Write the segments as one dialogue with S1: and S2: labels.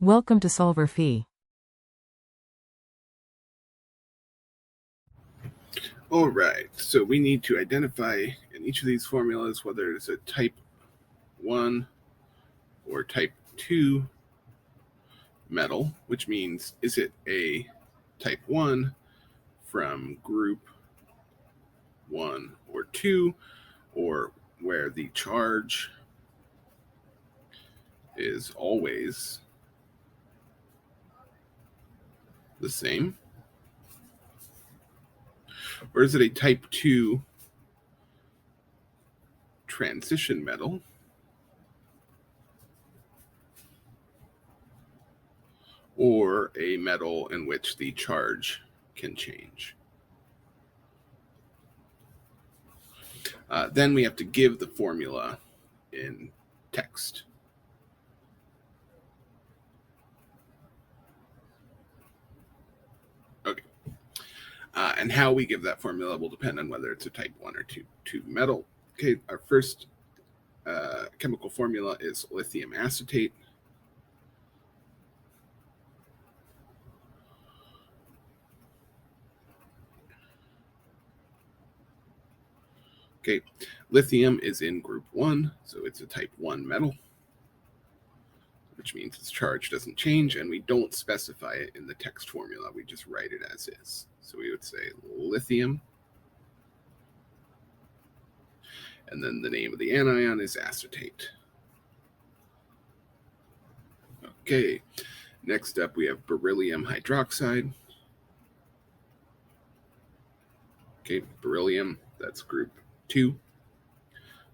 S1: Welcome to solverfy.
S2: All right, so we need to identify in each of these formulas whether it's a type 1 or type 2 metal, which means is it a type 1 from group 1 or 2, or where the charge is always the same, or is it a type 2 transition metal, or a metal in which the charge can change. Then we have to give the formula in text. Okay. And how we give that formula will depend on whether it's a type 1 or 2 metal. Okay, our first chemical formula is lithium acetate. Okay, lithium is in group 1, so it's a type 1 metal, which means its charge doesn't change, and we don't specify it in the text formula. We just write it as is. So we would say lithium, and then the name of the anion is acetate. Okay, next up we have beryllium hydroxide. Okay, beryllium, that's group 2,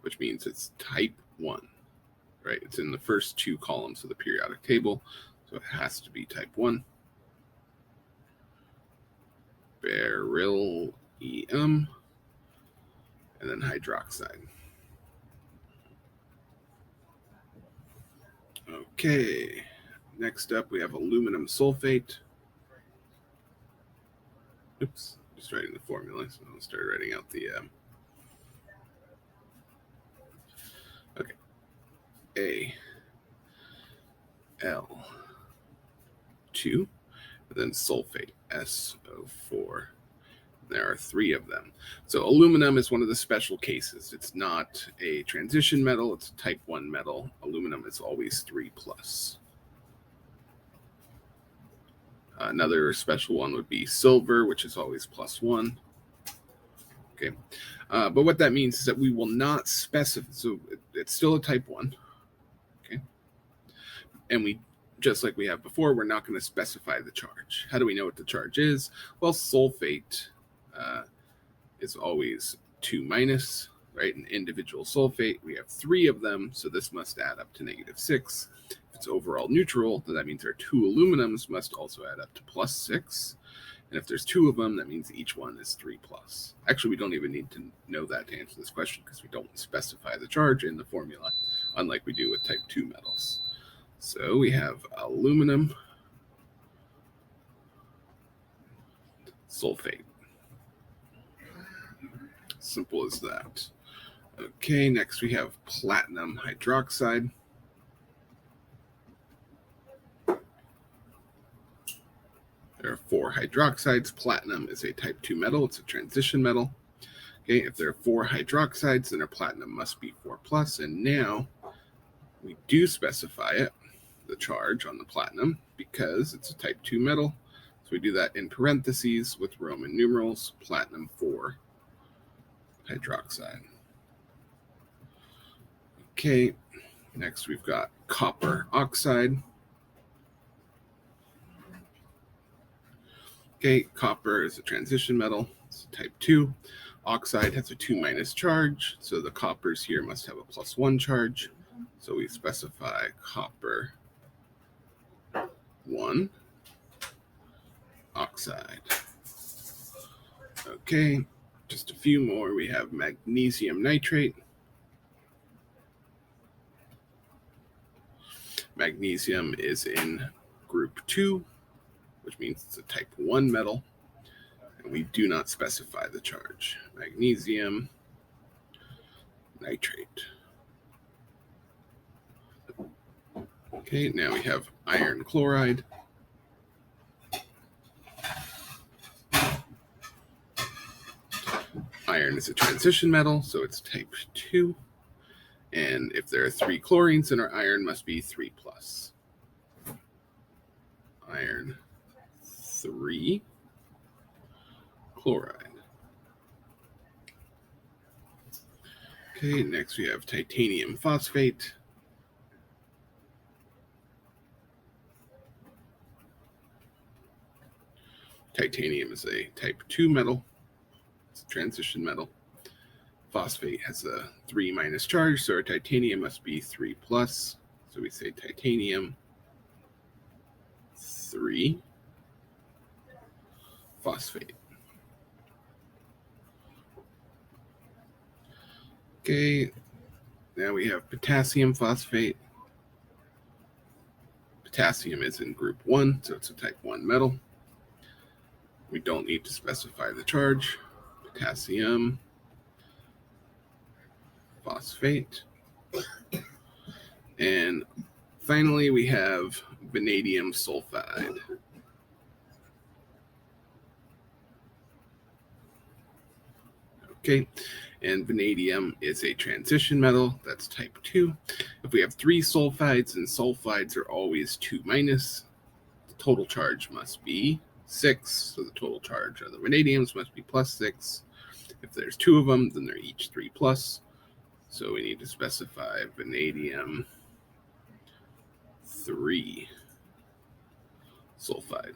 S2: which means it's type 1, right? It's in the first 2 columns of the periodic table, so it has to be type 1. Beryllium, and then hydroxide. Okay, next up we have aluminum sulfate. Oops, just writing the formula, so I'll start writing out the okay. Al2, and then sulfate, SO4. There are 3 of them. So aluminum is one of the special cases. It's not a transition metal, it's a type 1 metal. Aluminum is always 3+. Another special one would be silver, which is always +1. Okay, but what that means is that we will not specify, so it's still a type 1, okay? And we, just like we have before, we're not going to specify the charge. How do we know what the charge is? Well, sulfate is always 2-, right? An individual sulfate, we have 3 of them, so this must add up to -6. If it's overall neutral, then that means our 2 aluminums must also add up to +6. And if there's 2 of them, that means each one is 3+. Actually, we don't even need to know that to answer this question because we don't specify the charge in the formula, unlike we do with type 2 metals. So we have aluminum sulfate. Simple as that. Okay, next we have platinum hydroxide. There are 4 hydroxides. Platinum is a type 2 metal. It's a transition metal. Okay, if there are 4 hydroxides, then our platinum must be 4+. And now we do specify it, the charge on the platinum, because it's a type 2 metal. So we do that in parentheses with Roman numerals, platinum 4 hydroxide. Okay, next we've got copper oxide. Okay, copper is a transition metal. It's a type 2. Oxide has a 2- charge, so the coppers here must have a +1 charge. So we specify copper 1 oxide. Okay, just a few more. We have magnesium nitrate. Magnesium is in group 2, which means it's a type 1 metal, and we do not specify the charge. Magnesium nitrate. Okay, now we have iron chloride. Iron is a transition metal, so it's type 2. And if there are 3 chlorines, then our iron must be 3 plus. Iron 3 chloride. Okay, next we have titanium phosphate. Titanium is a type 2 metal. It's a transition metal. Phosphate has a 3 minus charge, so our titanium must be 3 plus. So we say titanium 3 phosphate. Okay, now we have potassium phosphate. Potassium is in group 1, so it's a type 1 metal. We don't need to specify the charge. Potassium phosphate. And finally, we have vanadium sulfide. Okay, and vanadium is a transition metal. That's type 2. If we have 3 sulfides, and sulfides are always 2 minus, the total charge must be 6. So the total charge of the vanadiums must be plus 6. If there's 2 of them, then they're each 3 plus. So we need to specify vanadium 3 sulfide.